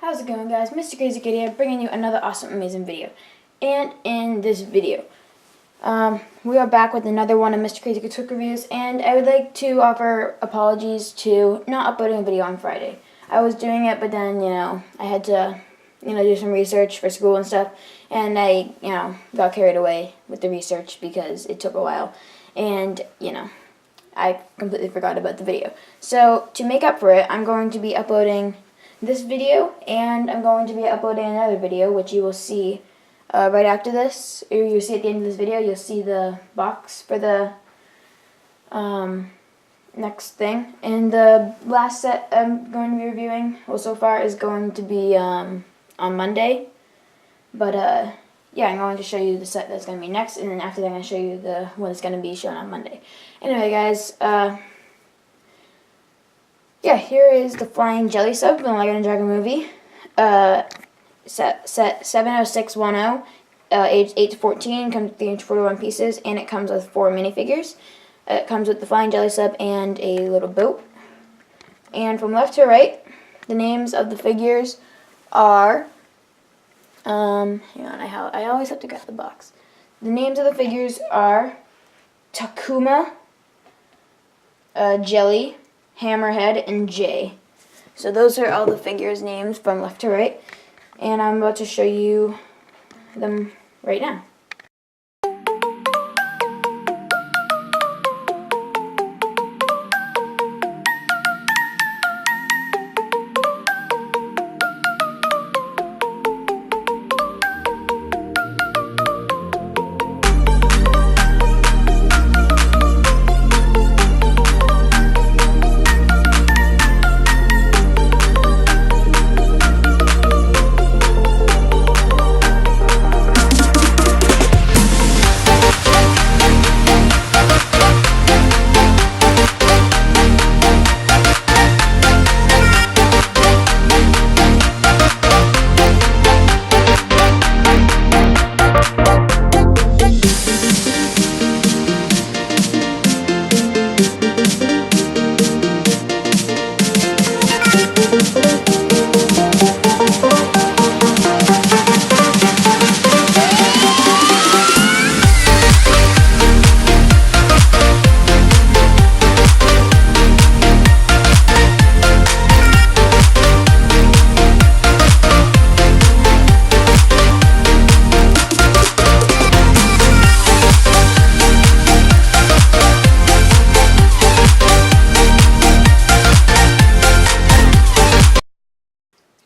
How's it going, guys? Mr.CrazyKid here, bringing you another awesome, amazing video. And in this video, we are back with another one of Mr.CrazyKid's quick reviews, and I would like to offer apologies to not uploading a video on Friday. I was doing it, but then, I had to, do some research for school and stuff, and I, got carried away with the research because it took a while, and, I completely forgot about the video. So, to make up for it, I'm going to be uploading this video, and I'm going to be uploading another video, which you will see right after this, or you'll see at the end of this video. You'll see the box for the next thing, and the last set I'm going to be reviewing, well, so far, is going to be on Monday, but yeah, I'm going to show you the set that's going to be next, and then after that I'm going to show you the one that's going to be shown on Monday. Anyway, guys, yeah, here is the Flying Jelly Sub from the Lego Ninjago movie. Set 70610, age 8 to 14, comes with 341 pieces, and it comes with 4 minifigures. It comes with the Flying Jelly Sub and a little boat. And from left to right, the names of the figures are, hang on, I always have to get the box. The names of the figures are Takuma, Jelly, Hammerhead, and Jay. So those are all the figures' names from left to right, and I'm about to show you them right now.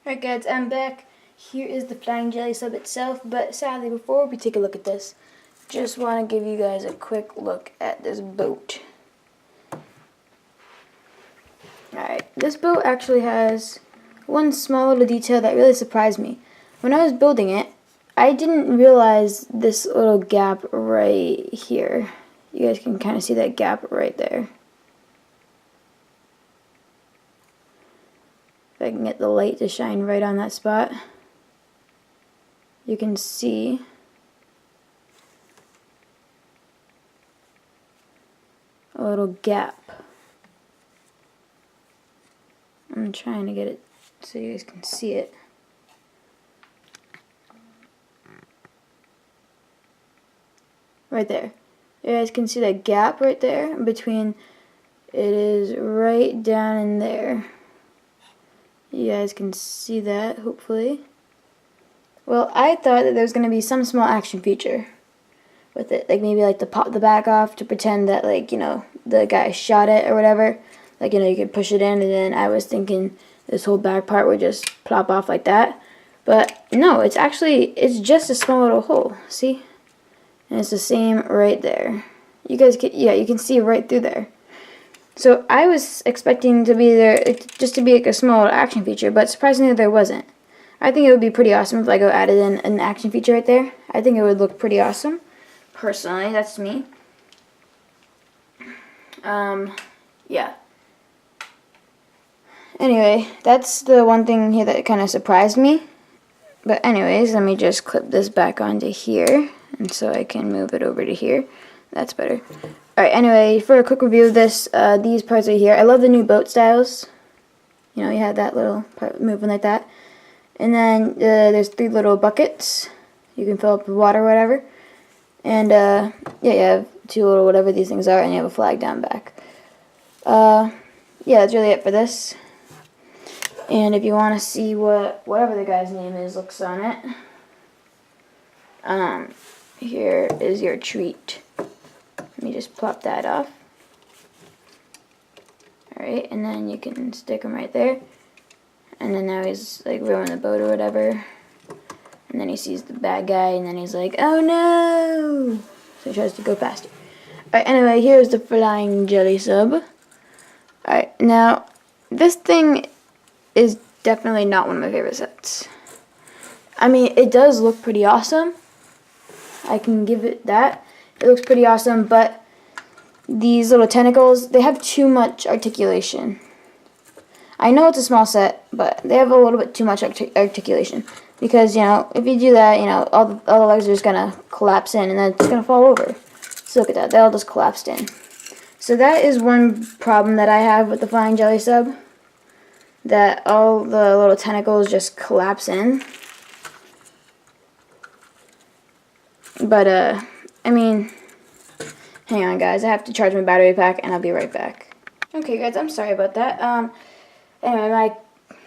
Alright, guys, I'm back. Here is the Flying Jelly Sub itself, but sadly, before we take a look at this, just want to give you guys a quick look at this boat. Alright, this boat actually has one small little detail that really surprised me. When I was building it, I didn't realize this little gap right here. You guys can kind of see that gap right there. If I can get the light to shine right on that spot, you can see a little gap. I'm trying to get it so you guys can see it. Right there. You guys can see that gap right there between, it is right down in there. You guys can see that, hopefully. Well, I thought that there was going to be some small action feature with it. Like maybe like to pop the back off to pretend that, like, the guy shot it or whatever. Like, you could push it in, and then I was thinking this whole back part would just plop off like that. But no, it's just a small little hole. See? And it's the same right there. You guys can, yeah, you can see right through there. So I was expecting to be there just to be like a small action feature, but surprisingly there wasn't. I think it would be pretty awesome if Lego added in an action feature right there. I think it would look pretty awesome. Personally, that's me. Yeah. Anyway, that's the one thing here that kind of surprised me. But anyways, let me just clip this back onto here, and so I can move it over to here. That's better. Alright, anyway, for a quick review of this, these parts right here, I love the new boat styles. You know, you have that little part moving like that. And then there's 3 little buckets. You can fill up with water or whatever. And yeah, you have 2 little whatever these things are, and you have a flag down back. Yeah, that's really it for this. And if you want to see whatever the guy's name is looks on it, here is your treat. Let me just plop that off. Alright, and then you can stick him right there. And then now he's like rowing the boat or whatever. And then he sees the bad guy, and then he's like, oh no! So he tries to go faster. Alright, anyway, here's the flying jelly sub. Alright, now, this thing is definitely not one of my favorite sets. I mean, it does look pretty awesome. I can give it that. It looks pretty awesome, but these little tentacles, they have too much articulation. I know it's a small set, but they have a little bit too much articulation. Because, you know, if you do that, you know, all the legs are just going to collapse in, and then it's going to fall over. So look at that. They all just collapsed in. So that is one problem that I have with the flying jelly sub. That all the little tentacles just collapse in. But, I mean, hang on guys, I have to charge my battery pack and I'll be right back. Okay guys, I'm sorry about that. Anyway, my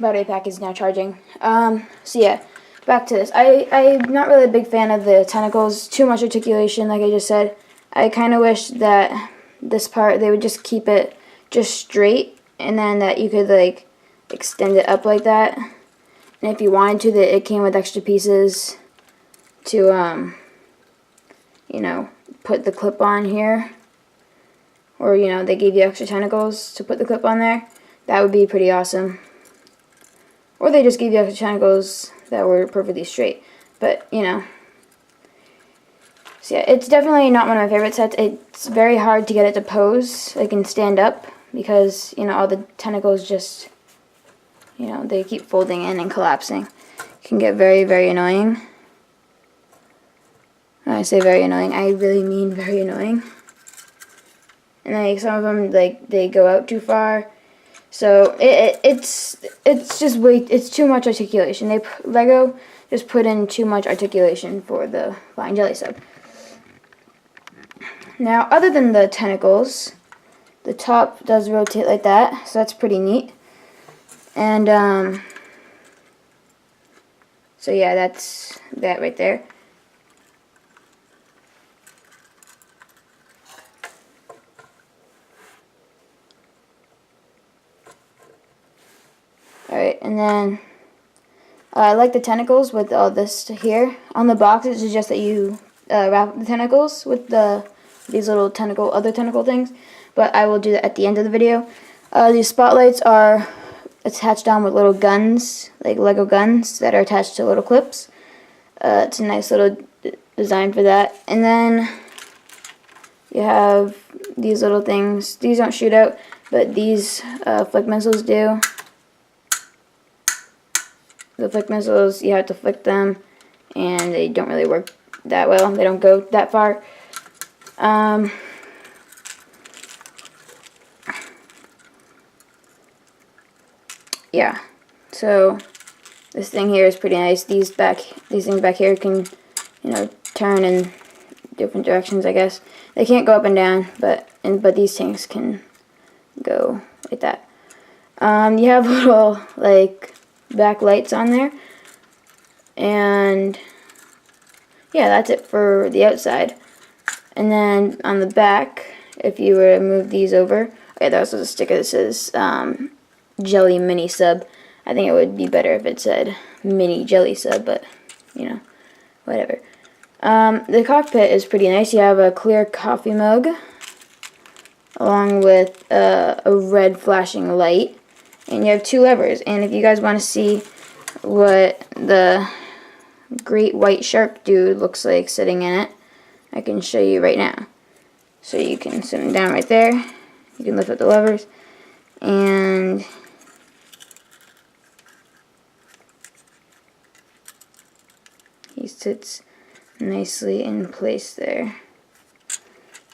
battery pack is now charging. So yeah, back to this. I'm not really a big fan of the tentacles. Too much articulation, like I just said. I kind of wish that this part, they would just keep it just straight, and then that you could like extend it up like that. And if you wanted to, that it came with extra pieces to you know, put the clip on here, or you know, they gave you extra tentacles to put the clip on there. That would be pretty awesome. Or they just gave you extra tentacles that were perfectly straight. But you know, so yeah, it's definitely not one of my favorite sets. It's very hard to get it to pose, like, and stand up, because you know, all the tentacles just, you know, they keep folding in and collapsing. It can get very, very annoying. When I say very annoying, I really mean very annoying. And like some of them, like, they go out too far. So it's just it's too much articulation. Lego just put in too much articulation for the flying jelly sub. Now, other than the tentacles, the top does rotate like that, so that's pretty neat. And so yeah, that's that right there. Alright, and then I like the tentacles with all this here. On the box, it suggests that you wrap the tentacles with these little other tentacle things, but I will do that at the end of the video. These spotlights are attached down with little guns, like Lego guns, that are attached to little clips. It's a nice little design for that. And then you have these little things. These don't shoot out, but these flick missiles do. The flick missiles, you have to flick them, and they don't really work that well. They don't go that far. Yeah, so this thing here is pretty nice. These things back here can, you know, turn in different directions, I guess. They can't go up and down, but these things can go like that. You have little, like, back lights on there, and yeah, that's it for the outside. And then on the back, if you were to move these over, okay, there's also a sticker that says Jelly Mini Sub. I think it would be better if it said Mini Jelly Sub, but you know, whatever. The cockpit is pretty nice. You have a clear coffee mug along with a red flashing light. And you have 2 levers, and if you guys want to see what the great white shark dude looks like sitting in it, I can show you right now. So you can sit him down right there, you can lift up the levers, and he sits nicely in place there.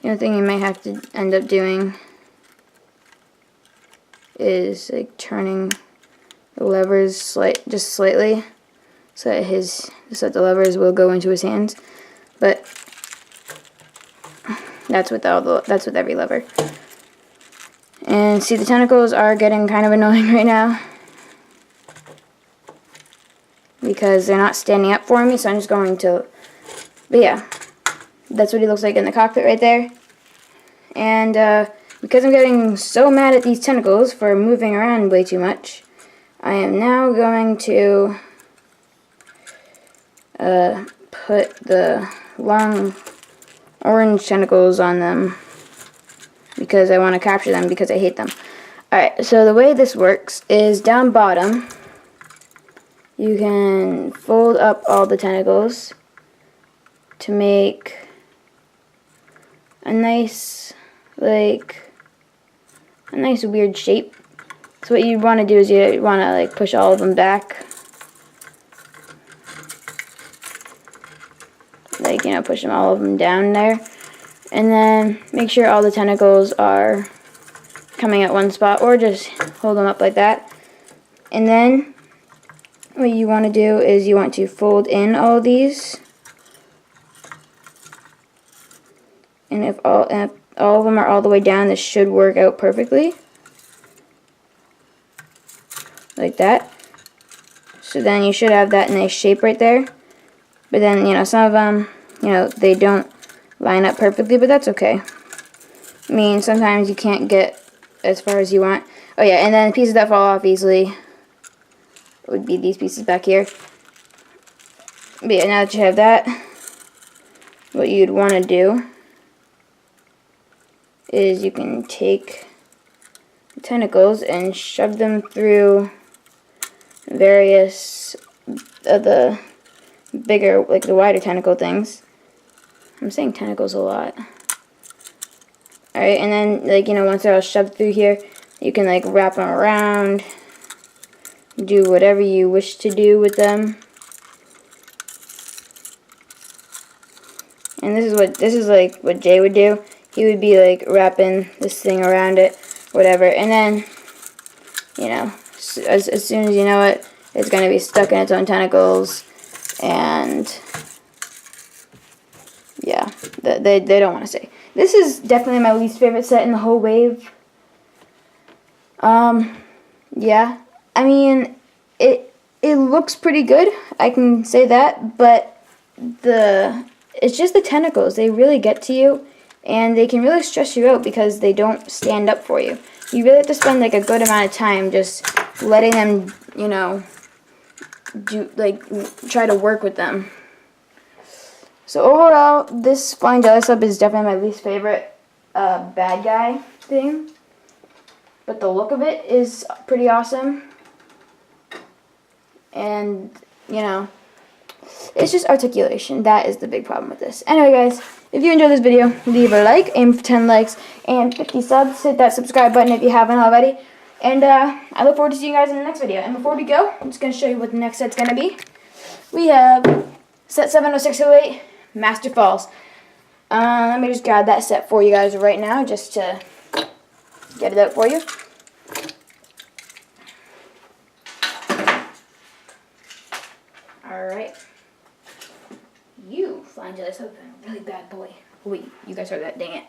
The only thing you might have to end up doing is like turning the levers just slightly, so that the levers will go into his hands. But that's with every lever. And see, the tentacles are getting kind of annoying right now because they're not standing up for me, so I'm just going to, but yeah, that's what he looks like in the cockpit right there. And because I'm getting so mad at these tentacles for moving around way too much, I am now going to put the long orange tentacles on them because I want to capture them because I hate them. Alright, so the way this works is down bottom, you can fold up all the tentacles to make a nice, weird shape. So what you want to do is you want to push all of them back. Push all of them down there. And then make sure all the tentacles are coming at one spot, or just hold them up like that. And then what you want to do is you want to fold in all these. And if all of them are all the way down, this should work out perfectly. Like that. So then you should have that nice shape right there. But then, some of them, they don't line up perfectly, but that's okay. I mean, sometimes you can't get as far as you want. Oh yeah, and then the pieces that fall off easily would be these pieces back here. But yeah, now that you have that, what you'd want to do is you can take the tentacles and shove them through various of the bigger, the wider tentacle things. I'm saying tentacles a lot. Alright, and then, once they're all shoved through here, you can, wrap them around, do whatever you wish to do with them. And this is what Jay would do. He would be, wrapping this thing around it, whatever. And then, as soon as you know it, it's going to be stuck in its own tentacles. And yeah, they don't want to stay. This is definitely my least favorite set in the whole wave. Yeah, I mean, it looks pretty good, I can say that, but it's just the tentacles. They really get to you, and they can really stress you out because they don't stand up for you. You really have to spend a good amount of time just letting them, try to work with them. So overall, this Flying Jelly Sub is definitely my least favorite bad guy thing. But the look of it is pretty awesome. And, it's just articulation. That is the big problem with this. Anyway, guys, if you enjoyed this video, leave a like, aim for 10 likes and 50 subs. Hit that subscribe button if you haven't already. And I look forward to seeing you guys in the next video. And before we go, I'm just going to show you what the next set's going to be. We have set 70608, Master Falls. Let me just grab that set for you guys right now, just to get it out for you. Alright. You, Flying Jelly Sub, really bad boy. Wait, you guys heard that, dang it.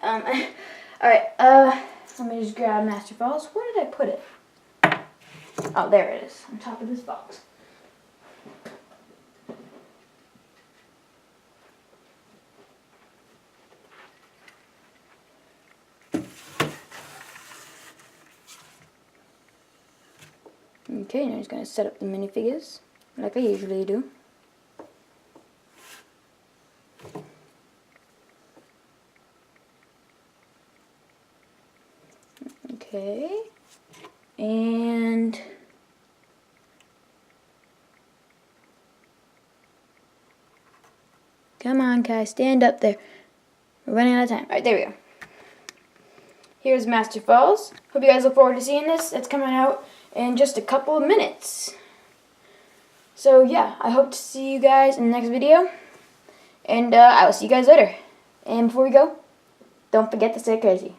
Alright, let me just grab Master Falls. Where did I put it? Oh, there it is, on top of this box. Okay, now I'm just going to set up the minifigures, like I usually do. Okay, and come on, Kai, stand up there. We're running out of time. Alright, there we go. Here's Master Falls. Hope you guys look forward to seeing this. It's coming out in just a couple of minutes. So yeah, I hope to see you guys in the next video. And I will see you guys later. And before we go, don't forget to stay crazy.